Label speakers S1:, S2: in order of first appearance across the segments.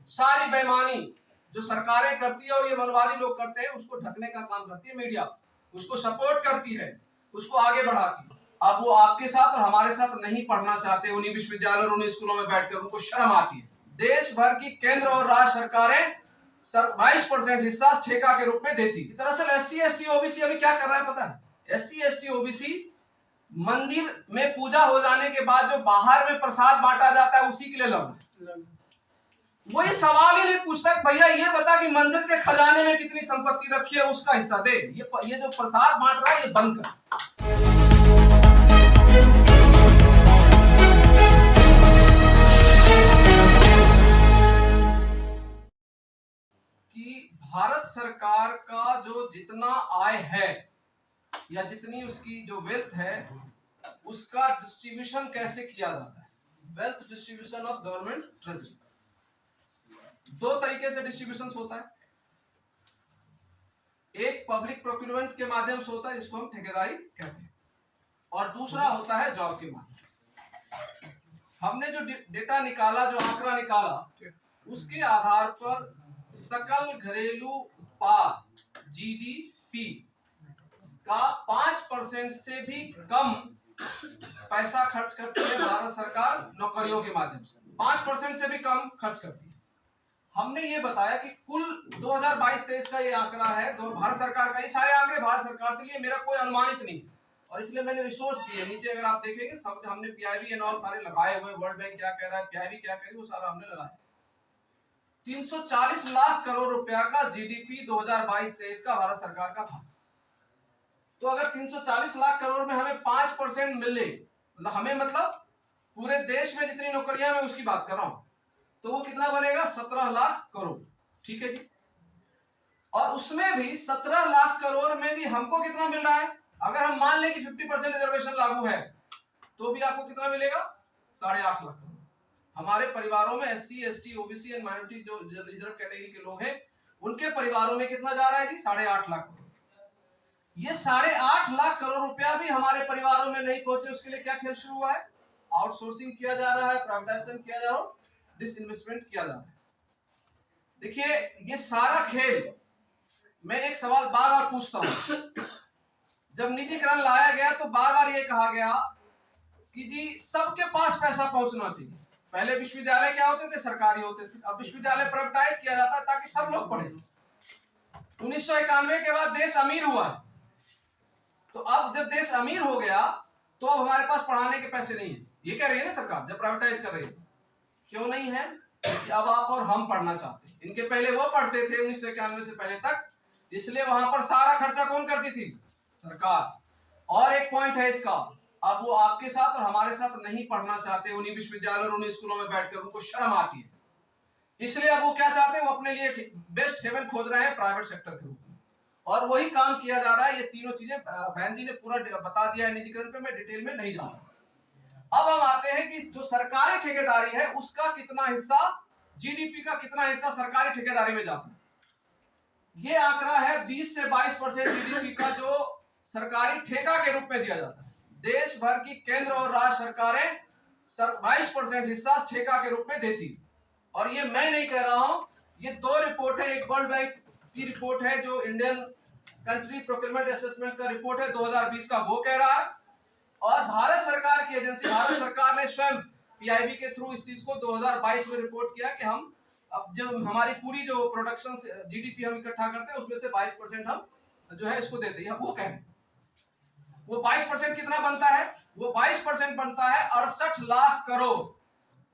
S1: सारी बेईमानी जो सरकारें करती है और ये मनवादी लोग करते हैं उसको ढकने का काम करती है मीडिया, उसको सपोर्ट करती है, उसको आगे बढ़ाती है। अब वो आपके साथ और हमारे साथ नहीं पढ़ना चाहते, उन्हीं विश्वविद्यालय और उन्हीं स्कूलों में बैठकर उनको शर्म आती है। देश भर की केंद्र और राज्य सरकारें 22% हिस्सा ठेका के रूप में देती। दरअसल SC ST OBC अभी क्या कर रहा है पता है? SC ST OBC मंदिर में पूजा हो जाने के बाद जो बाहर में प्रसाद बांटा जाता है उसी के लिए लड़ रहा है। वही सवाल ही नहीं पूछता भैया ये बता कि मंदिर के खजाने में कितनी संपत्ति रखी है उसका हिस्सा दे, ये जो प्रसाद बांट रहा है ये बंद कर। कि भारत सरकार का जो जितना आय है या जितनी उसकी जो वेल्थ है उसका डिस्ट्रीब्यूशन कैसे किया जाता है, wealth distribution of government treasury. दो तरीके से डिस्ट्रीब्यूशन होता है, एक पब्लिक प्रोक्यूरमेंट के माध्यम से होता है जिसको हम ठेकेदारी कहते हैं, और दूसरा होता है जॉब के माध्यम। हमने जो डेटा निकाला, जो आंकड़ा निकाला, उसके आधार पर सकल घरेलू उत्पाद GDP का 5% से भी कम पैसा खर्च करती है भारत सरकार नौकरियों के माध्यम से, 5% से भी कम खर्च करती है। हमने ये बताया कि कुल 2022-23 का ये आंकड़ा है भारत सरकार का, ये सारे आंकड़े भारत सरकार से लिए, मेरा कोई अनुमानित नहीं और इसलिए मैंने रिसोर्स दिए। नीचे अगर आप देखेंगे सब हमने PIB एंड ऑल सारे लगाए हुए, वर्ल्ड बैंक क्या कह रहा है, PIB क्या कह रही है, वो सारा हमने लगाया। 340 लाख करोड़ रुपया का GDP 2022-23 का भारत सरकार का था। तो अगर 340 लाख करोड़ में हमें 5% मिले, मतलब हमें मतलब पूरे देश में जितनी नौकरियां मैं उसकी बात कर रहा हूं, तो वो कितना बनेगा? 17 लाख करोड़। ठीक है जी। और उसमें भी 17 लाख करोड़ में भी हमको कितना मिल रहा है? अगर हम मान लें कि 50% रिजर्वेशन लागू है तो भी आपको कितना मिलेगा? 8.5 लाख करोड़। हमारे परिवारों में SC ST OBC and minority जो रिजर्व कैटेगरी के लोग हैं उनके परिवारों में कितना जा रहा है जी? 8.5 लाख करोड़। ये 8.5 लाख करोड़ रुपया भी हमारे परिवारों में नहीं पहुंचे, उसके लिए क्या खेल शुरू हुआ है? आउटसोर्सिंग किया जा रहा है, प्राइवेटाइजेशन किया जा रहा है, डिसइन्वेस्टमेंट किया जा रहा है। देखिए ये सारा खेल, मैं एक सवाल बार बार पूछता हूं, जब निजीकरण लाया गया तो बार बार ये कहा गया कि जी सबके पास पैसा पहुंचना चाहिए। पहले विश्वविद्यालय क्या होते थे? सरकारी होते थे। अब विश्वविद्यालय प्राइवेटाइज किया जाता है ताकि सब लोग पढ़े। 1991 के बाद देश अमीर हुआ है, तो अब जब देश अमीर हो गया तो अब हमारे पास पढ़ाने के पैसे नहीं है, ये कह रही है ना सरकार जब प्राइवेटाइज कर रही है। क्यों नहीं है? कि अब आप और हम पढ़ना चाहते हैं। इनके पहले वो पढ़ते थे 1991 से पहले तक, इसलिए वहां पर सारा खर्चा कौन करती थी? सरकार। और एक पॉइंट है इसका, अब वो आपके साथ और हमारे साथ नहीं पढ़ना चाहते, उन्हीं विश्वविद्यालय और उन्हीं स्कूलों में बैठकर उनको शर्म आती है, इसलिए अब वो क्या चाहते हैं? वो अपने लिए बेस्ट हेवन खोज रहे हैं प्राइवेट सेक्टर के रूप में, और वही काम किया जा रहा है। ये तीनों चीजें बहन जी ने पूरा बता दिया है निजीकरण पे, मैं डिटेल में नहीं जा रहा। अब हम आते हैं कि जो सरकारी ठेकेदारी है उसका कितना हिस्सा, GDP का कितना हिस्सा सरकारी ठेकेदारी में जाता है। ये आंकड़ा है 20 से 22% GDP का जो सरकारी ठेका के रूप में दिया जाता है। देश भर की केंद्र और राज्य सरकारें 22% हिस्सा ठेका के रूप में देती। और ये मैं नहीं कह रहा हूं, ये दो रिपोर्ट है, एक वर्ल्ड बैंक की रिपोर्ट है जो इंडियन कंट्री प्रोक्योरमेंट असेसमेंट का रिपोर्ट है 2020 का, वो कह रहा है, और भारत सरकार की एजेंसी, भारत सरकार ने स्वयं PIB के थ्रू इस चीज को 2022 में रिपोर्ट किया कि हम अब जो हमारी पूरी जो प्रोडक्शन GDP हम इकट्ठा करते हैं उसमें से 22% हम जो है इसको देते हैं। वो कहें वो 22% कितना बनता है? वो 22% बनता है 68 लाख करोड़।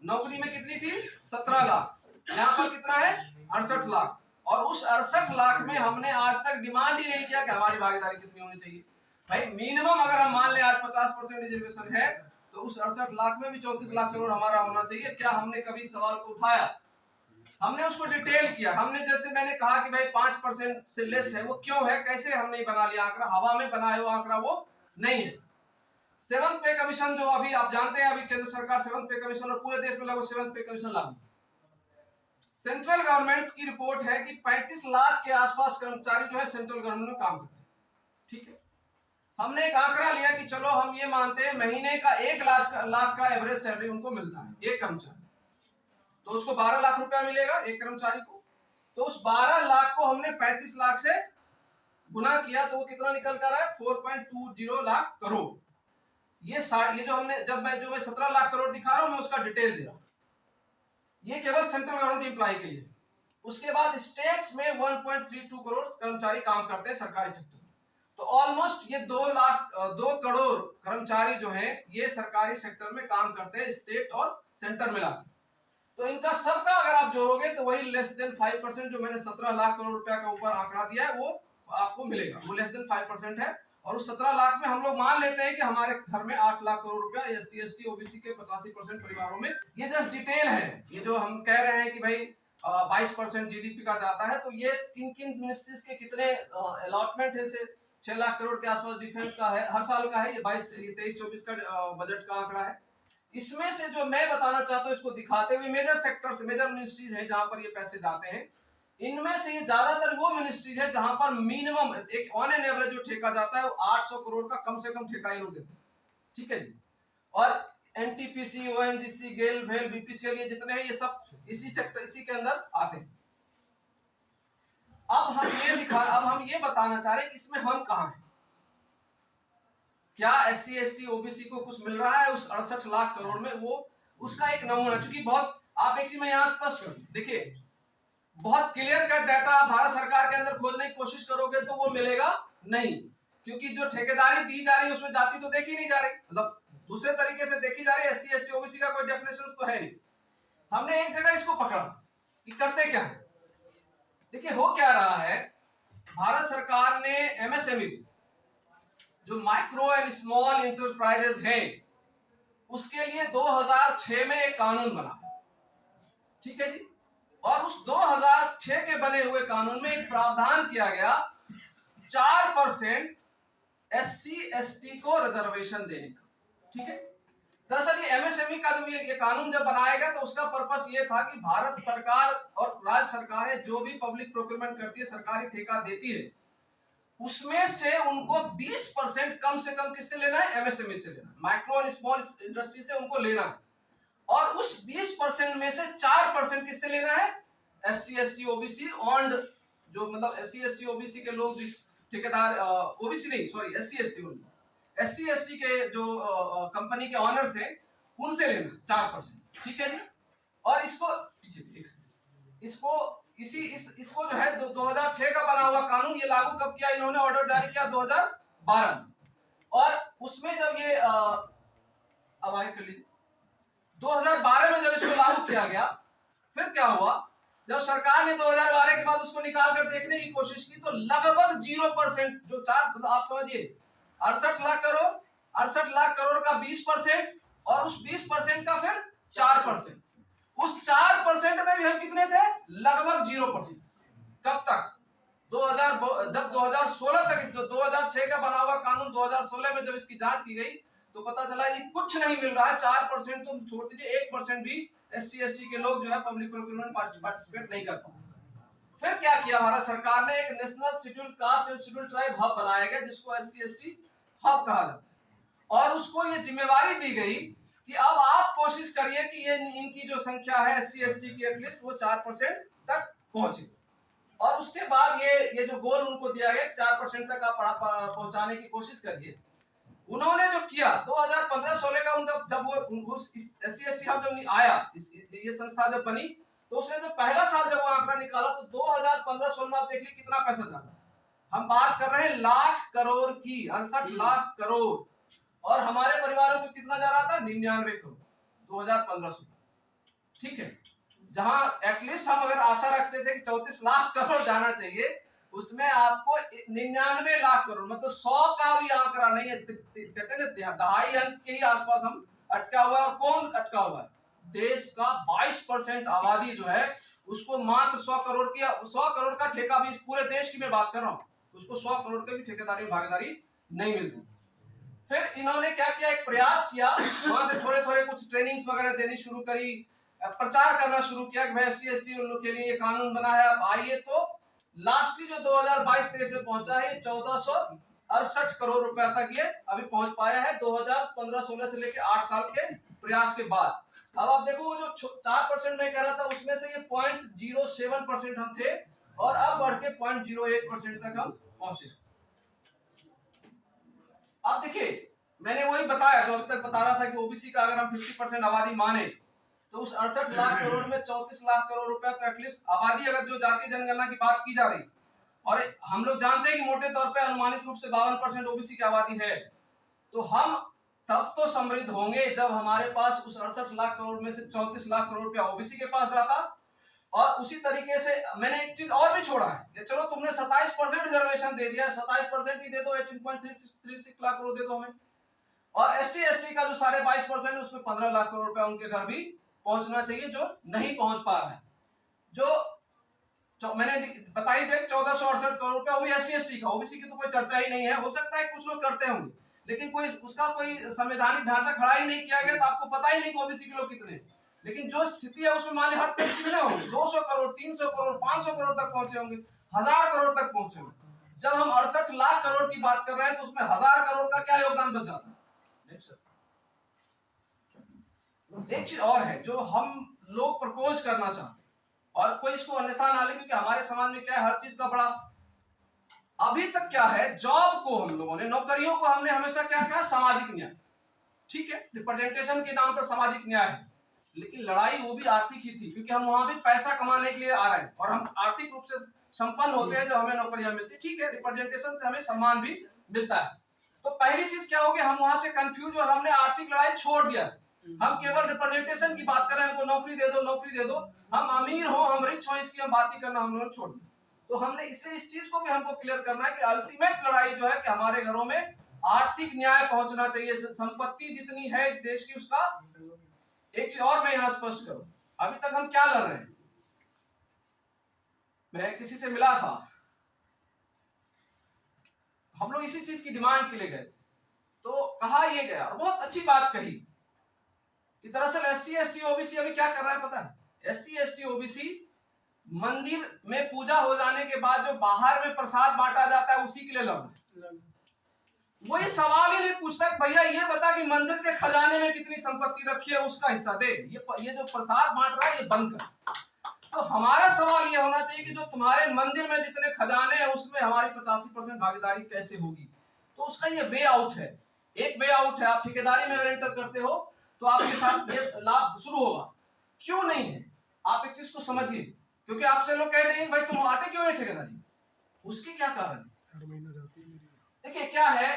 S1: नौकरी में कितनी थी? 17 लाख। यहाँ पर कितना है? 68 लाख। और उस 68 लाख में हमने आज तक डिमांड ही नहीं किया कि हमारी भागीदारी कितनी होनी चाहिए। भाई मिनिमम अगर हम मान ले आज 50% रिजर्वेशन है तो उस 68 लाख में भी 34 लाख करोड़ हमारा होना चाहिए। क्या हमने कभी सवाल को उठाया? हमने उसको डिटेल किया। हमने जैसे मैंने कहा कि भाई 5% से लेस है, वो क्यों है, कैसे हमने बना लिया आंकड़ा? हवा में बनाया हुआ आंकड़ा वो नहीं है। 7th पे कमीशन जो अभी आप जानते हैं, अभी केंद्र सरकार 7th पे कमीशन और पूरे देश में लगभग 7th पे कमीशन लागू। सेंट्रल गवर्नमेंट की रिपोर्ट है कि 35 लाख के आसपास कर्मचारी जो है सेंट्रल गवर्नमेंट में काम करते हैं। ठीक है, हमने एक आंकड़ा लिया कि चलो हम ये मानते हैं महीने का 1 लाख का एवरेज सैलरी उनको मिलता है एक कर्मचारी। तो उसको 12 लाख रुपया मिलेगा एक कर्मचारी को। तो उस 12 लाख को हमने 35 लाख से गुना किया तो वो कितना निकल कर आया 4.20 लाख करोड़। ये जो हमने जब मैं 17 लाख करोड़ दिखा रहा हूं मैं उसका डिटेल दे रहा हूं, ये केवल सेंट्रल गवर्नमेंट एम्प्लॉय के लिए। उसके बाद स्टेट्स में 1.32 करोड़ कर्मचारी काम करते हैं सरकारी सेक्टर में। तो ऑलमोस्ट ये 2 करोड़ कर्मचारी जो हैं ये सरकारी सेक्टर में काम करते हैं स्टेट और सेंटर मिला। तो इनका सबका अगर आप जोड़ोगे तो वही लेस देन 5% जो मैंने 17 लाख करोड़ रुपया का ऊपर आंकड़ा दिया है वो आपको मिलेगा, वो लेस देन 5% है। और उस 17 लाख में हम लोग मान लेते हैं कि हमारे घर में 8 लाख करोड़ रुपया SC ST OBC के 85% परिवारों में। ये जस्ट डिटेल है, ये जो हम कह रहे हैं कि भाई 22% GDP का जाता है, तो ये किन किन मिनिस्ट्रीज के कितने अलॉटमेंट है, से 6 लाख करोड़ के आसपास डिफेंस का है हर साल का है, ये 23-24 का बजट का आंकड़ा है। इसमें से जो मैं बताना चाहता हूँ इसको दिखाते हुए मेजर सेक्टर्स मेजर मिनिस्ट्रीज हैं जहां पर ये पैसे जाते हैं, इनमें से ये ज्यादातर वो मिनिस्ट्रीज है जहां पर मिनिमम एक ऑन एन एवरेज जो ठेका जाता है वो 800 करोड़ का कम से कम ठेका ये लोग देते हैं, ठीक है जी। और NTPC ONGC गेल भेल BPCL ये जितने हैं ये सब इसी सेक्टर इसी के अंदर आते हैं। अब हम ये बताना चाह रहे हैं कि इसमें हम कहां हैं, क्या SC ST OBC को कुछ मिल रहा है उस 68 लाख करोड़ में, वो उसका एक नमूना। चूंकि बहुत आप एक चीज में यहाँ स्पष्ट कर देखिए, बहुत क्लियर कट डाटा भारत सरकार के अंदर खोजने की कोशिश करोगे तो वो मिलेगा नहीं, क्योंकि जो ठेकेदारी दी जा रही है उसमें जाति तो देखी नहीं जा रही, मतलब दूसरे तरीके से देखी जा रही है। SC ST OBC का कोई डेफिनेशन तो है नहीं। हमने एक जगह इसको पकड़ा कि करते क्या है। देखिए हो क्या रहा है, भारत सरकार ने MSME जो माइक्रो एंड स्मॉल इंटरप्राइजेस हैं उसके लिए 2006 में एक कानून बना, ठीक है जी। और उस 2006 के बने हुए कानून में एक प्रावधान किया गया 4% SC ST को रिजर्वेशन देने का, ठीक है। दरअसल ये MSME का जब ये कानून जब बनाया गया तो उसका पर्पस ये था कि भारत सरकार और राज्य सरकारें जो भी पब्लिक प्रोक्योरमेंट करती है, सरकारी ठेका देती है, उसमें से उनको 20% कम से कम किससे लेना है, MSME से लेना है, माइक्रो एंड स्मॉल इंडस्ट्री से उनको लेना है। और उस 20% में से 4% किससे लेना है, SC ST OBC ऑन जो मतलब SC ST OBC के लोग जिस ठेकेदार OBC नहीं सॉरी SC ST के जो कंपनी के ऑनर्स हैं उनसे लेना 4%, ठीक है जी। और इसको इसको जो है 2006 का बना हुआ कानून ये लागू कब किया इन्होंने, ऑर्डर जारी किया 2012 में। और उसमें जब ये अब आगे कर लीजिए 2012 में जब इसको लागू किया गया, फिर क्या हुआ, जब सरकार ने 2012 के बाद उसको निकाल कर देखने की कोशिश की तो लगभग 0% जो आप समझिए 68 लाख करोड़ का 20% और उस 20% का फिर 4%, उस 4% में भी हम कितने थे, लगभग 0%। कब तक, जब 2016 तक, 2006 का बना हुआ कानून 2016 में जब इसकी जांच की गई तो पता चला ये कुछ नहीं मिल रहा है, 4% तो छोड़ दीजिए 1% भी SC ST के लोग जो है पब्लिक प्रोक्योरमेंट पार्टिसिपेट नहीं कर पाए। फिर क्या किया भारत सरकार ने, एक national scheduled caste and scheduled tribe hub बनाया गया जिसको SC ST हब कहा जाता है। और उसको ये जिम्मेवारी दी गई कि अब आप कोशिश करिए कि ये इनकी जो संख्या है SC ST की एटलीस्ट वो 4% तक पहुंचे। और उसके बाद ये जो गोल उनको दिया गया 4% तक आप पहुंचाने की कोशिश करिए। उन्होंने जो किया 2015-16 का उनका जब वो SC ST हब जब आया, ये संस्था जब बनी तो उसने जो पहला साल जब वो आंकड़ा निकाला तो 2015-16 में आप देख लीजिए कितना पैसा जा रहा है। हम बात कर रहे हैं लाख करोड़ की, 68 लाख करोड़, और हमारे परिवारों को कितना जा रहा था, 99 करोड़ 2015-16, ठीक है। जहां एटलीस्ट हम अगर आशा रखते थे कि 34 लाख करोड़ जाना चाहिए, उसमें आपको 99 लाख करोड़ मतलब 100 का भी आंकड़ा नहीं है, कहते हैं ना दहाई अंक के ही आसपास हम अटका हुआ है। और कौन अटका हुआ है, देश का 22% आबादी जो है उसको मात्र 100 करोड़ का ठेका भी, पूरे देश की मैं बात कर रहा हूँ, उसको 100 करोड़ के भी ठेकेदारी भागीदारी नहीं मिलती। फिर इन्होंने क्या किया, एक प्रयास किया, वहां से थोड़े कुछ ट्रेनिंग्स वगैरह देनी शुरू करी, प्रचार करना शुरू किया कि SC ST के लिए ये कानून बना है, अब आइए। तो लास्टली जो 2022-23 में पहुंचा है 1468 करोड़ रुपया तक ये अभी पहुंच पाया है 2015-16 से लेकर 8 साल के प्रयास के बाद। अब आप देखो वो जो 4% में कह रहा था उसमें से ये 0.07% हम थे और अब बढ़ के 0.08% तक हम पहुंचे। अब देखिए मैंने वही बताया जो अभी तक बता रहा था कि ओबीसी का अगर हम 50% आबादी माने तो उस 68 लाख करोड़ में 34 लाख करोड़ रुपया तो एटलीस्ट आबादी, अगर जो जातीय जनगणना की बात की जा रही, और हम लोग जानते हैं कि मोटे तौर पे अनुमानित रूप से 52% ओबीसी की आबादी है, तो हम तब तो समृद्ध होंगे जब हमारे पास उस 68 लाख करोड़ में से 34 लाख करोड़ रुपया ओबीसी के पास जाता। और उसी तरीके से मैंने एक चीज और भी छोड़ा है कि चलो तुमने 27% रिजर्वेशन दे दिया, 27% ही दे दो, 18.36 लाख करोड़ दे दो हमें, और एससी एसटी का जो 22.5% उसमें 15 लाख करोड़ रुपया उनके घर भी पहुंचना चाहिए जो नहीं पहुंच पा रहा है। जो मैंने बताई थे 1468 करोड़ रुपया वो भी एससी एसटी का, ओबीसी की तो कोई चर्चा ही नहीं है। हो सकता है कुछ लोग करते होंगे लेकिन कोई उसका कोई संवैधानिक ढांचा खड़ा ही नहीं किया गया, तो आपको पता ही नहीं कि ओबीसी के लोग कितने हैं। लेकिन जो स्थिति है उसमें मान ली हर से कितने होंगे, 200 करोड़, 300 करोड़, 500 करोड़ तक पहुंचे होंगे, 1000 करोड़ तक पहुंचे होंगे। जब हम 68 लाख करोड़ की बात कर रहे हैं तो उसमें 1000 करोड़ का क्या योगदान बच जाता है। एक चीज और है जो हम लोग प्रपोज करना चाहते हैं, और कोई इसको अन्यथा ना ले, क्योंकि हमारे समाज में क्या है, हर चीज का बड़ा अभी तक क्या है, जॉब को हम लोगों ने, नौकरियों को हमने हमेशा क्या कहा, सामाजिक न्याय। ठीक है, रिप्रेजेंटेशन के नाम पर सामाजिक न्याय है, लेकिन लड़ाई वो भी आर्थिक ही थी, क्योंकि हम वहां भी पैसा कमाने के लिए आ रहे हैं और हम आर्थिक रूप से संपन्न होते हैं जब हमें नौकरियां मिलती। ठीक है, रिप्रेजेंटेशन से हमें सम्मान भी मिलता है। तो पहली चीज क्या होगी, हम वहां से कंफ्यूज और हमने आर्थिक लड़ाई छोड़ दिया। हम केवल रिप्रेजेंटेशन की बात कर रहे हैं, हमको नौकरी दे दो, नौकरी दे दो, हम अमीर हो, हम रिच हो, इसकी हम बात ही करना हम लोगों ने छोड़ दिया। तो हमने इससे इस चीज को भी हमको क्लियर करना है कि अल्टीमेट लड़ाई जो है कि हमारे घरों में आर्थिक न्याय पहुंचना चाहिए। संपत्ति जितनी है इस देश की उसका, एक चीज और मैं यहां स्पष्ट करूं, अभी तक हम क्या लड़ रहे हैं, मैं किसी से मिला था, हम लोग इसी चीज की डिमांड के लिए गए, तो कहा ये गया, बहुत अच्छी बात कही कि दरअसल एससी एसटी ओबीसी अभी क्या कर रहा है पता है, एससी एसटी ओबीसी मंदिर में पूजा हो जाने के बाद जो बाहर में प्रसाद बांटा जाता है उसी के लिए लड़ रहा है। वही सवाल ही नहीं पूछता भैया ये बता कि मंदिर के खजाने में कितनी संपत्ति रखी है, उसका हिस्सा दे, ये जो प्रसाद बांट रहा है ये बंद कर। तो हमारा सवाल ये होना चाहिए कि जो तुम्हारे मंदिर में जितने खजाने हैं उसमें हमारी 85% भागीदारी कैसे होगी। तो उसका ये वे आउट है, एक वे आउट है। आप ठेकेदारी में अगर एंटर करते हो तो आपके साथ ये लाभ शुरू होगा। क्यों नहीं है, आप एक चीज को समझिए, क्योंकि आपसे लोग कह देंगे भाई तुम आते क्यों है ठेकेदारी, उसके क्या कारण है। देखिए क्या है,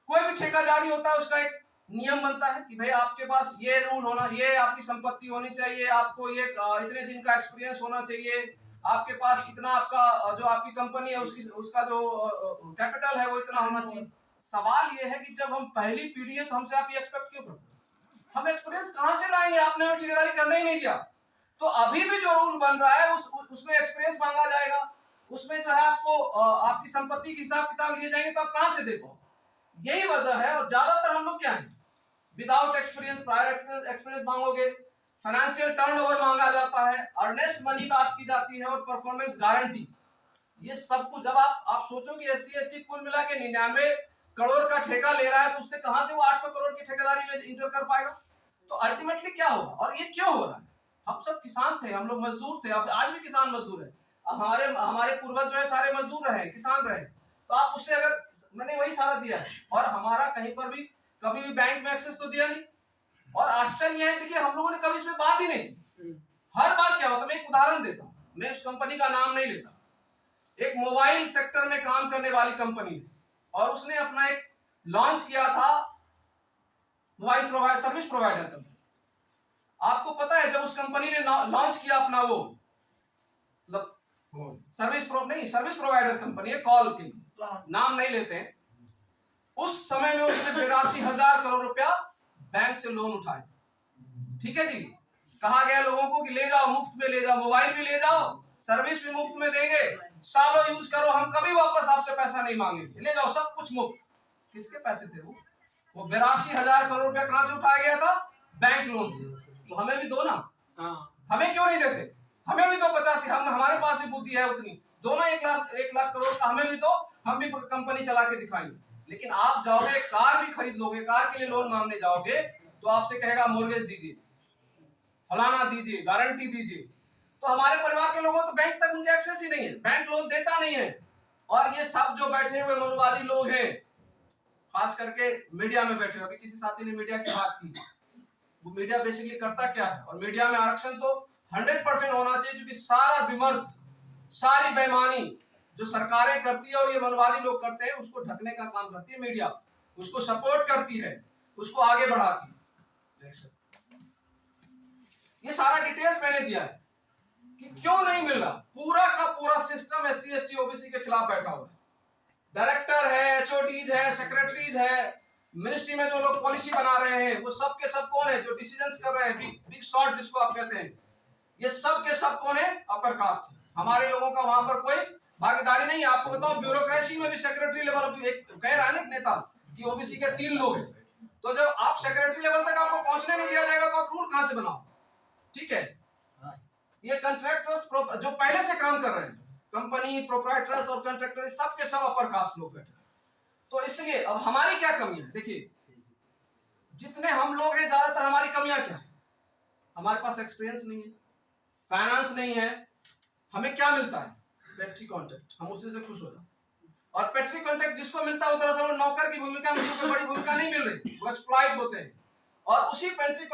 S1: कोई भी ठेका जारी होता है उसका एक नियम बनता है कि भाई आपके पास ये रूल होना, ये आपकी संपत्ति होनी चाहिए, आपको ये इतने दिन का एक्सपीरियंस होना चाहिए, आपके पास इतना, आपका जो आपकी कंपनी है उसका जो कैपिटल है वो इतना होना चाहिए। सवाल ये है कि जब हम पहली पीढ़ी है तो हमसे आप ये एक्सपेक्ट क्यों करते हैं, हम एक्सपीरियंस कहां से लाएंगे, आपने हमें ठेकेदारी करने ही नहीं दिया। तो अभी भी जो रूल बन रहा है उसमें एक्सपीरियंस मांगा जाएगा, उसमें जो है आपको आपकी संपत्ति के हिसाब किताब लिए जाएंगे, तो आप कहां से देखो। यही वजह है, और ज्यादातर हम लोग क्या है, विदाउट एक्सपीरियंस, प्रायर एक्सपीरियंस मांगोगे, फाइनेंशियल टर्नओवर मांगा जाता है, अर्नेस्ट मनी बात की जाती है, और परफॉर्मेंस गारंटी, ये सब कुछ। जब आप सोचो कि एससी एसटी कुल मिला के 99 करोड़ का ठेका ले रहा है, तो उससे कहां से वो 800 करोड़ की ठेकेदारी में इंटर कर पाएगा। तो अल्टीमेटली क्या होगा, और ये क्यों हो रहा है, हम सब किसान थे, हम लोग मजदूर थे, अब आज भी किसान मजदूर है, हमारे पूर्वज जो है सारे मजदूर रहे, किसान रहे, तो आप उससे अगर, मैंने वही सारा दिया है, और हमारा कहीं पर भी कभी भी बैंक में एक्सेस तो दिया नहीं। और आश्चर्य है, देखिए हम लोगों ने कभी इसमें बात ही नहीं की। हर बार क्या होता, मैं एक उदाहरण देता हूं, मैं उस कंपनी का नाम नहीं लेता, एक मोबाइल सेक्टर में काम करने वाली कंपनी है, और उसने अपना एक लॉन्च किया था मोबाइल सर्विस प्रोवाइडर कंपनी। आपको पता है जब उस कंपनी ने लॉन्च किया अपना वो सर्विस प्रोवाइडर कंपनी है, कॉल की नाम नहीं लेते हैं, उस समय में उसने 82,000 करोड़ रुपया बैंक से लोन उठाए। ठीक है जी, कहा गया लोगों को कि ले जाओ, मुफ्त में ले जाओ, मोबाइल भी ले जाओ, सर्विस भी मुफ्त में देंगे, सालों यूज करो, हम कभी वापस आपसे पैसा नहीं मांगेंगे, ले जाओ, सब कुछ मुफ्त। किसके पैसे थे वो 82,000 करोड़ रुपया कहां से उठाया गया था, बैंक लोन से। तो हमें भी दो ना, हमें क्यों नहीं देते, हमें भी दो 85, हमारे पास भी बुद्धि है उतनी, दो ना 1 लाख करोड़ का हमें भी दो, हम भी कंपनी चला के दिखाएंगे। लेकिन आप जाओगे कार भी खरीद लोगे, कार के लिए लोन मांगने जाओगे तो आपसे कहेगा मोर्गेज दीजिए, फलाना दीजिए, गारंटी दीजिए। तो हमारे परिवार के लोगों तो बैंक तक उनके एक्सेस ही नहीं है, बैंक लोन देता नहीं है। और ये सब जो बैठे हुए मनुवादी लोग हैं, खास करके मीडिया में बैठे हुए, अभी किसी साथी ने मीडिया की बात की, वो मीडिया बेसिकली करता क्या है, और मीडिया में आरक्षण तो 100% होना चाहिए, क्योंकि सारा विमर्श, सारी बेईमानी जो सरकारें करती है और ये मनवादी लोग करते हैं, उसको ढकने का काम करती है मीडिया, उसको सपोर्ट करती है, उसको आगे बढ़ाती है। ये सारा डिटेल्स मैंने दिया है कि क्यों नहीं मिल रहा। पूरा का पूरा सिस्टम SC ST OBC के खिलाफ बैठा हुआ है। डायरेक्टर है, HODs है, सेक्रेटरीज है, मिनिस्ट्री में जो लोग पॉलिसी बना रहे हैं, वो सब के सब कौन है, जो डिसीजंस कर रहे हैं, बिग शॉट जिसको आप कहते हैं, ये सब के सब कौन है, अपर कास्ट। हमारे लोगों का वहां पर कोई भागीदारी नहीं है। आपको बताओ, ब्यूरोक्रेसी में भी सेक्रेटरी लेवल, एक कह रहा है ना एक नेता कि OBC के 3 लोग हैं, तो जब आप सेक्रेटरी लेवल तक आपको पहुंचने नहीं दिया जाएगा तो आप रूल कहां से बनाओ? ठीक है, ये कॉन्ट्रैक्टर्स जो पहले से काम कर रहे हैं, कंपनी प्रोप्राइटर्स और कॉन्ट्रैक्टर, सब के सब अपर कास्ट लोग बैठे। तो इसलिए अब हमारी क्या कमी है? देखिए, जितने हम लोग हैं, ज्यादातर हमारी कमियां क्या है? हमारे पास एक्सपीरियंस नहीं है, फाइनेंस नहीं है। हमें क्या मिलता है? पेट्री कॉन्ट्रैक्ट, हम उसी से खुश हो जाते। और पेट्री कॉन्ट्रैक्ट जिसको मिलता है, दरअसल वो नौकर की भूमिका में, जो बड़ी भूमिका नहीं मिल रही, वो एक्सप्लॉइट होते हैं। और उसी पेट्री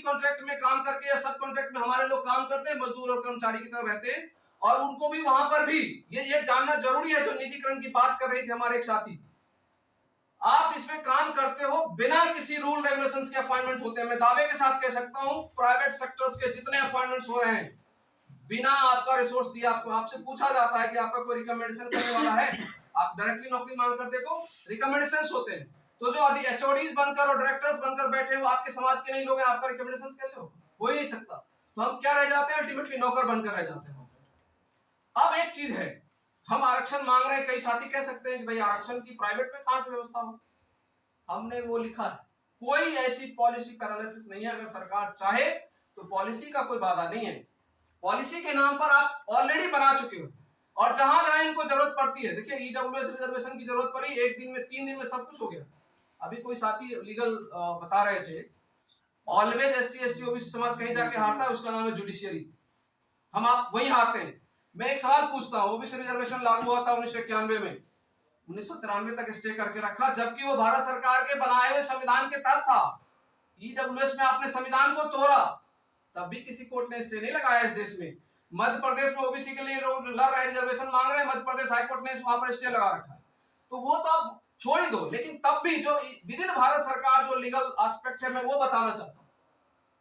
S1: कॉन्ट्रैक्ट में काम करके या सब कॉन्ट्रैक्ट में हमारे लोग काम करते हैं, मजदूर और कर्मचारी की तरह रहते हैं। और उनको भी वहां पर भी ये जानना जरूरी है, जो निजीकरण की बात कर रही थी हमारे एक साथी, आप इसमें काम करते हो बिना किसी रूल रेगुलेशंस के अपॉइंटमेंट होते हैं। मैं दावे के साथ कह सकता हूं, प्राइवेट सेक्टर्स के जितने अपॉइंटमेंट्स हो रहे हैं, बिना आपका रिसोर्स दिए, आपसे पूछा जाता है कि आपका कोई रिकमेंडेशन करने वाला है, आप डायरेक्टली नौकरी मांग कर देखो, रिकमेंडेशंस होते हैं। तो जो HODs बनकर और डायरेक्टर्स बनकर बैठे हैं, वो आपके समाज के नहीं लोग हैं, आपका रिकमेंडेशंस कैसे हो ही नहीं सकता। तो हम क्या रह जाते हैं? अल्टीमेटली नौकर बनकर रह जाते हैं। अब एक चीज है, हम आरक्षण मांग रहे हैं, कई साथी कह सकते हैं कि भाई आरक्षण की प्राइवेट में कहां से व्यवस्था हो। हमने वो लिखा है, कोई ऐसी पॉलिसी पैरालिसिस नहीं है। अगर सरकार चाहे तो पॉलिसी का कोई बाधा नहीं है। पॉलिसी के नाम पर आप ऑलरेडी बना चुके हो, और जहां जहां इनको जरूरत पड़ती है, देखिए EWS रिजर्वेशन की जरूरत पड़ी, 1 दिन में 3 दिन में सब कुछ हो गया। अभी कोई साथी लीगल बता रहे थे, ऑलवेज SC ST OBC समाज कहीं जाके हारता है, उसका नाम है जुडिशियरी। हम आप वही हारते हैं। मैं एक सवाल पूछता हूं, OBC रिजर्वेशन लागू हुआ था 1991 में, 1993 तक स्टे करके रखा, जबकि वो भारत सरकार के बनाए हुए संविधान के तहत था। EWS में आपने संविधान को तोड़ा, तब भी किसी कोर्ट ने स्टे नहीं लगाया इस देश में। मध्य प्रदेश में OBC के लिए लोग लड़ रहे, रिजर्वेशन मांग रहे हैं, मध्य प्रदेश हाईकोर्ट ने वहां पर स्टे लगा रखा है। तो वो तो आप छोड़ ही दो, लेकिन तब भी जो विद इन भारत सरकार जो लीगल एस्पेक्ट है, मैं वो बताना चाहता हूं।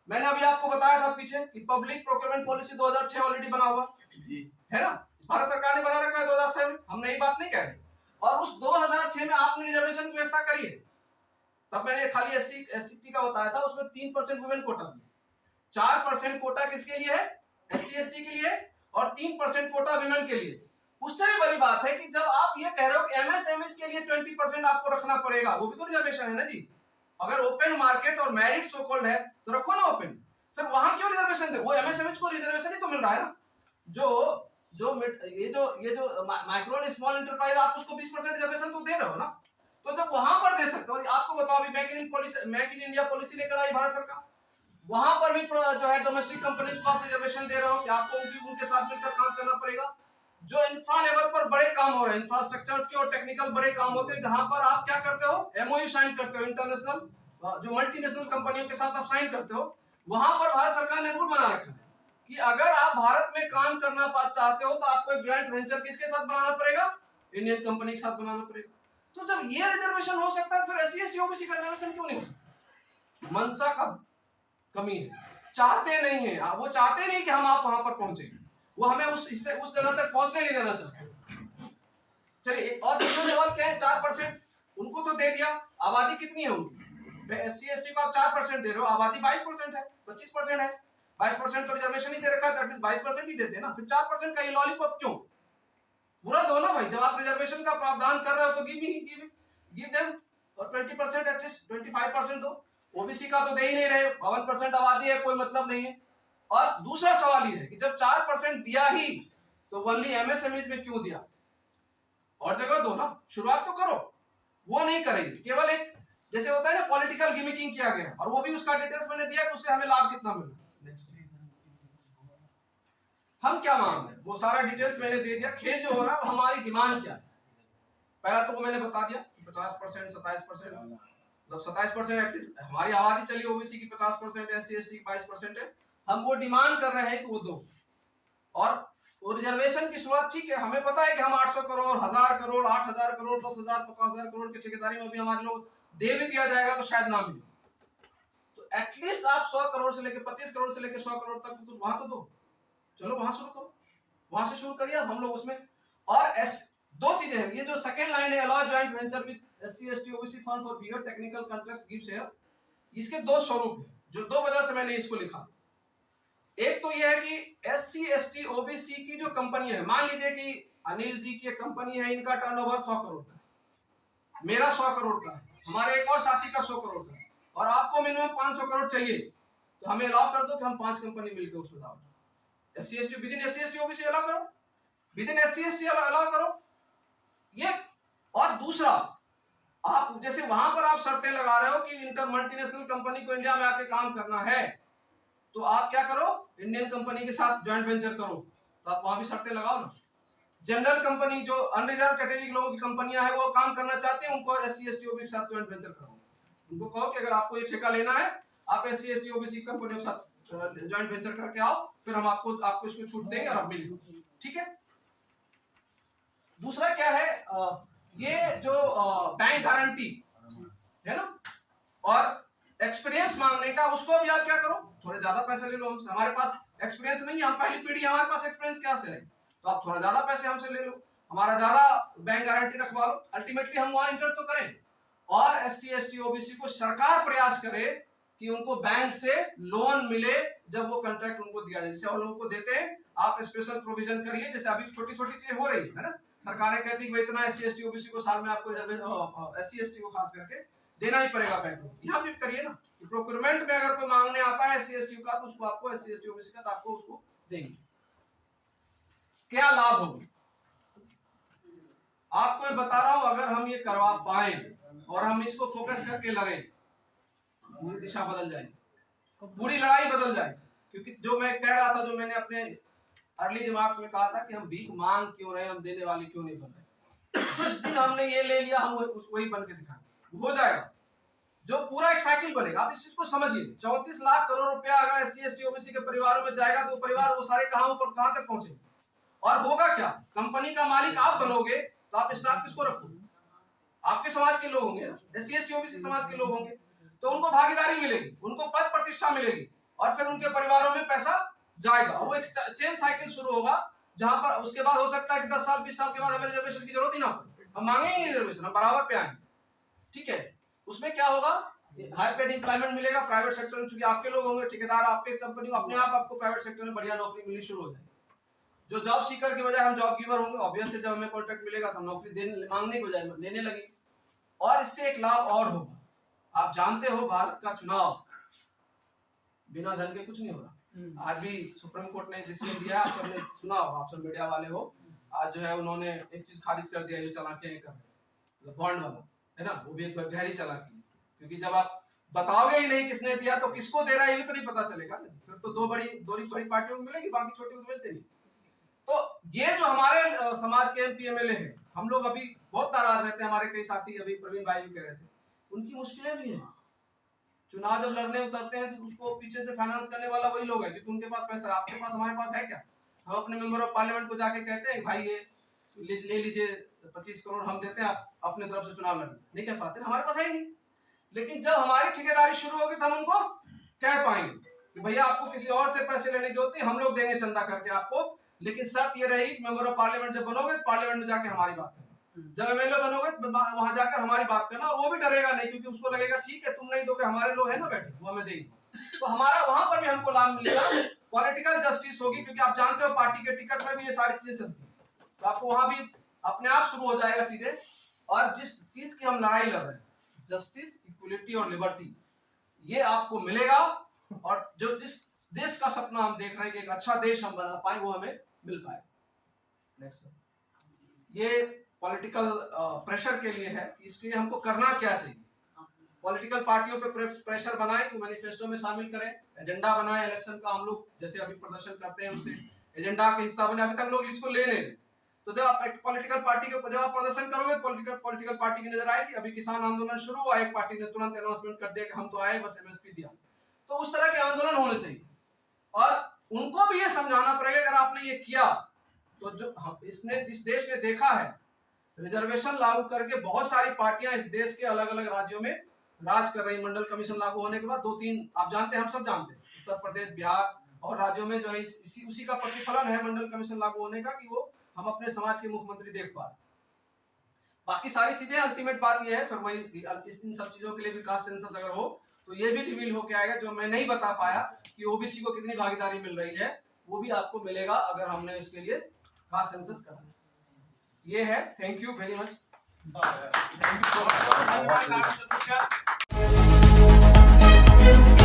S1: मैंने अभी आपको बताया था पीछे कि पब्लिक प्रोक्योरमेंट पॉलिसी 2006 ऑलरेडी बना हुआ है ना, भारत सरकार ने बना रखा है 2006 में, हम नई बात नहीं कह रहे। और उस 2006 में आपने रिजर्वेशन की व्यवस्था करी है। तब मैंने खाली SC ST का बताया था, उसमें 3% वुमेन कोटा दिया, 4% कोटा किसके लिए है? SC ST के लिए, और 3% कोटा विमेन के लिए। उससे भी बड़ी बात है कि जब आप ये कह रहे हो कि MSMEs के लिए 20% आपको रखना पड़ेगा, वो भी तो रिजर्वेशन है ना जी। अगर ओपन मार्केट और मेरिट सो कॉल्ड है तो रखो ना ओपन, फिर वहां क्यों रिजर्वेशन दे? वो MSMEs को रिजर्वेशन ही तो मिल रहा है ना। ये जो माइक्रो एंड स्मॉल एंटरप्राइज, आप उसको 20% रिजर्वेशन तो दे रहे हो ना। तो जब वहां पर दे सकते हो, आपको बताओ अभी मेक इन इंडिया पॉलिसी लेकर आई भारत सरकार, वहां पर भी जो है डोमेस्टिक कंपनीज को आप रिजर्वेशन दे रहे हो कि आपको उनके साथ मिलकर काम करना पड़ेगा। जो इंफ्रा लेवल पर बड़े काम हो रहे हैं, इंफ्रास्ट्रक्चर्स के और टेक्निकल बड़े काम होते हैं, जहां पर आप क्या करते हो? MOU साइन करते हो, इंटरनेशनल जो मल्टीनेशनल कंपनियों के साथ आप साइन करते हो। वहां पर भारत सरकार ने रूल बना रखा है कि अगर आप भारत में काम करना चाहते हो तो आपको एक ज्वाइंट वेंचर किसके साथ बनाना पड़ेगा? इंडियन कंपनी के साथ बनाना पड़ेगा। तो जब ये रिजर्वेशन हो सकता है, फिर SC ST OBC का रिजर्वेशन क्यों नहीं हो सकता? मनसा का कमी है, चाहते नहीं है वो, चाहते नहीं कि हम आप वहां पर पहुंचे, वो हमें उस जगह तक पहुंचने नहीं देना चाहते। चलिए, और दूसरा सवाल क्या है? 4% उनको तो दे दिया, आबादी कितनी है उनकी? SC ST को आप 4% दे रहे हो, आबादी 22% है, 25% है, 22% तो रिजर्वेशन ही दे रखा है, 22% ही देते हैं ना। फिर 4% का ये लॉलीपॉप क्यों? बुरा दो ना भाई, जब आप रिजर्वेशन का प्रावधान कर रहे हो तो गिव देम, और 20% एटलीस्ट 25% दो। OBC का तो दे ही नहीं रहे, 52% आबादी है, कोई मतलब नहीं है। और दूसरा सवाल ये है कि जब 4% दिया ही तो ओनली MSMEs में क्यों दिया? और जगह दो ना, शुरुआत तो करो। वो नहीं करेंगे, केवल एक जैसे होता है ना पॉलिटिकल गिमिकिंग किया गया, और वो भी उसका डिटेल्स मैंने दिया कि उससे हमें लाभ कितना मिला। हम क्या मांग रहे हैं वो सारा डिटेल्स मैंने दे दिया। खेल जो हो रहा है हमारी डिमांड क्या है, पहला तो वो मैंने बता दिया 50%, 27%, मतलब 27% एटलीस्ट हमारी आबादी चली ओबीसी की, 50% SC ST की 22% है। हम वो डिमांड कर रहे हैं कि वो दो। और वो रिजर्वेशन की शुरुआत ठीक है, हमें पता है कि हम 800 करोड़, 1000 करोड़, 8000 करोड़, 10,000, 50,000 करोड़ की ठेकेदारी में भी हमारे लोग दे भी दिया जाएगा तो शायद ना मिले, तो एटलीस्ट आप 100 करोड़ से लेकर 25 करोड़ से लेकर 100 करोड़ तक तो वहां तो दो। चलो वहां शुरू करो, वहां से शुरू करिए हम लोग उसमें। और दो चीजें हैं, ये जो सेकंड लाइन है allow joint venture with SC ST OBC fund for bigger technical contracts give share, इसके दो स्वरूप है जो दो वजह से मैंने इसको लिखा। एक तो ये है कि SC ST OBC की जो कंपनी है, मान लीजिए कि अनिल जी की एक कंपनी है, इनका टर्नओवर 100 करोड़ का है, मेरा 100 करोड़ का है, हमारे एक और साथी का 100 करोड़ का है, और आपको मिनिमम 500 करोड़ चाहिए, तो हमें अलाउ कर दो कि हम 5 कंपनी मिलकर उसमें दाव SC ST within SC ST OBC allow करो, विदिन SC ST अलाउ करो ये। और दूसरा, आप जैसे वहां पर आप शर्तें लगा रहे हो कि इंटर मल्टीनेशनल कंपनी को इंडिया में आके काम करना है, तो आप क्या करो, इंडियन कंपनी के साथ जॉइंट वेंचर करो, तो आप वहां भी शर्तें लगाओ ना। जनरल कंपनी जो अनरिजर्व कैटेगरी के लोगों की कंपनियां हैं वो काम करना चाहते हैं, उनको SC ST OBC के साथ जॉइंट वेंचर करो, उनको कहो कि अगर आपको ये ठेका लेना है आप SC ST OBC कंपनियों के साथ जॉइंट वेंचर करके आओ, फिर हम आपको इसको छूट देंगे और आप मिलिए, ठीक है। दूसरा क्या है, ये जो बैंक गारंटी है ना, और एक्सपीरियंस मांगने का, उसको भी आप क्या करो, थोड़े ज्यादा पैसे ले लो हमसे, हमारे पास एक्सपीरियंस नहीं है, हम पहली पीढ़ी, हमारे पास एक्सपीरियंस क्या से है, तो आप थोड़ा ज्यादा पैसे हमसे ले लो, हमारा ज्यादा बैंक गारंटी रखवा लो, अल्टीमेटली हम वहां इंटर तो करें। और SC ST OBC को सरकार प्रयास करे कि उनको बैंक से लोन मिले जब वो कॉन्ट्रैक्ट उनको दिया जाए, जैसे और लोगों को देते हैं, आप स्पेशल प्रोविजन करिए, जैसे अभी छोटी छोटी चीजें हो रही है ना, सरकारें कहती है कि इतना SC ST OBC को साल में आपको SC ST को खास करके देना ही पड़ेगा बैंक को, यहाँ भी करिए ना, प्रोक्योरमेंट में अगर कोई मांगने आता है SC ST का, तो उसको आपको SC ST OBC का, तो आपको उसको देंगे। क्या लाभ होगा आपको मैं बता रहा हूं, अगर हम ये करवा पाए और हम इसको फोकस करके लड़े, पूरी दिशा बदल जाएगी, पूरी लड़ाई बदल जाएगी। क्योंकि जो मैं कह रहा था, जो मैंने अपने अर्ली रिमार्क्स में कहा था कि हम भीख मांग क्यों रहे, हम देने वाले क्यों नहीं बन रहे, जिस दिन हमने ये ले लिया हम उसको ही बन के दिखाएंगे, हो जाएगा, जो पूरा एक साइकिल बनेगा। आप इस चीज को समझिए, 34 लाख करोड़ रुपया अगर SC ST OBC के परिवारों में जाएगा, तो परिवार वो सारे कहां तक पहुंचे, और होगा क्या, कंपनी का मालिक आप बनोगे, तो आप स्टाफ किसको रखोगे, आपके समाज के लोग होंगे, SC ST OBC समाज के लोग होंगे, तो उनको भागीदारी मिलेगी, उनको पद प्रतिष्ठा मिलेगी, और फिर उनके परिवारों में पैसा जाएगा, और वो एक चेन साइकिल शुरू होगा, जहां पर उसके बाद हो सकता है कि 10 साल 20 साल के बाद हमें रिजर्वेशन की जरूरत ही ना पड़े, हम मांगेंगे रिजर्वेशन, हम बराबर पे आएंगे, ठीक है। उसमें क्या होगा, हाई पेड एम्प्लॉयमेंट मिलेगा प्राइवेट सेक्टर में, चूंकि आपके लोग होंगे, ठेकेदार आपके कंपनी, अपने आप आपको प्राइवेट सेक्टर में बढ़िया नौकरी मिलनी शुरू हो जाएगी। जो जॉब सीकर के बजाय हम जॉब गिवर होंगे, ऑब्वियसली जब हमें कॉन्ट्रैक्ट मिलेगा तो हम नौकरी देने मांगने के बजाय लेने लगेंगे। और इससे एक लाभ और होगा, आप जानते हो भारत का चुनाव बिना धन के कुछ नहीं हो रहा। आज भी सुप्रीम कोर्ट ने डिसीजन दिया, आप सबने सुना हो, आप सब मीडिया वाले हो, आज जो है उन्होंने एक चीज खारिज कर दिया, जो चालाकियां कर रहे, बॉन्ड वाला है ना, वो भी एक गहरी चालाकी, क्योंकि जब आप बताओगे ही नहीं किसने दिया, तो किसको दे रहा है ये भी तो नहीं पता चलेगा, फिर तो दो बड़ी पार्टियों को मिलेगी, बाकी छोटी को मिलते नहीं। तो ये जो हमारे समाज के MP MLA हैं, हम लोग अभी बहुत नाराज रहते हैं, हमारे कई साथी, अभी प्रवीण भाई भी कह रहे थे, उनकी मुश्किलें भी हैं, चुनाव जब लड़ने उतरते हैं तो उसको पीछे से फाइनेंस करने वाला वही लोग है, क्योंकि उनके पास पैसा, आपके पास हमारे पास है क्या, हम अपने मेंबर ऑफ पार्लियामेंट को जाके कहते हैं भाई ये ले लीजिए 25 करोड़ हम देते हैं, आप अपने तरफ से चुनाव लड़िए, नहीं कह पाते, हमारे पास है ही नहीं। लेकिन जब हमारी ठेकेदारी शुरू होगी तो हम उनको कह पाएंगे कि भैया आपको किसी और से पैसे लेने की जरूरत नहीं, हम लोग देंगे चंदा करके आपको, लेकिन शर्त ये रहेगी मेंबर ऑफ पार्लियामेंट जब बनोगे, पार्लियामेंट में जाके हमारी बात करना, जब MLA बनोगे वहां जाकर हमारी बात करना, और वो भी डरेगा नहीं, क्योंकि उसको लगेगा ठीक है तुम नहीं दोगे, हमारे लोग हैं ना बैठे, वो हमें देंगे, तो हमारा वहां पर भी हमको लाभ मिलेगा, पॉलिटिकल जस्टिस होगी, क्योंकि आप जानते हो पार्टी के टिकट में भी ये सारी चीजें चलती है, तो आपको वहां भी अपने आप शुरू हो जाएगा चीजें। और जिस चीज की हम लड़ाई लड़ रहे हैं, जस्टिस, इक्वलिटी और लिबर्टी, ये आपको मिलेगा, और जो जिस देश का सपना हम देख रहे हैं कि एक अच्छा देश हम बना पाए, वो हमें मिल पाए। नेक्स्ट, ये पॉलिटिकल प्रेशर के लिए है, इसके लिए हमको करना क्या चाहिए, पॉलिटिकल पार्टियों पे प्रेशर बनाए कि मैनिफेस्टो में शामिल करें, एजेंडा बनाए इलेक्शन का। हम लोग जैसे अभी प्रदर्शन करते हैं उससे एजेंडा के हिस्सा बने, अभी तक लोग इसको ले लें। तो जब आप एक पॉलिटिकल पार्टी के ऊपर जब आप प्रदर्शन करोगे, पॉलिटिकल पार्टी की नजर आएगी। अभी किसान आंदोलन शुरू हुआ, एक पार्टी ने तुरंत अनाउंसमेंट कर दिया कि हम तो आए, बस एमएसपी दिया। तो उस तरह के आंदोलन होने चाहिए और उनको भी ये समझाना पड़ेगा अगर आपने ये किया तो जो इस देश में देखा है, रिजर्वेशन लागू करके बहुत सारी पार्टियां इस देश के अलग अलग राज्यों में राज कर रही। मंडल कमीशन लागू होने के बाद 2-3 आप जानते हैं, हम सब जानते हैं, उत्तर प्रदेश, बिहार और राज्यों में जो है उसी का प्रतिफलन है मंडल कमीशन लागू होने का कि वो हम अपने समाज के मुख्यमंत्री देख पा रहे। बाकी सारी चीजें अल्टीमेट बात ये है, फिर वही इन सब चीजों के लिए भी कास्ट सेंसस अगर हो तो ये भी रिवील होके आएगा, जो मैं नहीं बता पाया कि ओबीसी को कितनी भागीदारी मिल रही है, वो भी आपको मिलेगा अगर हमने इसके लिए कास्ट सेंसस करा। ये है। Thank you very much. Thank you so much.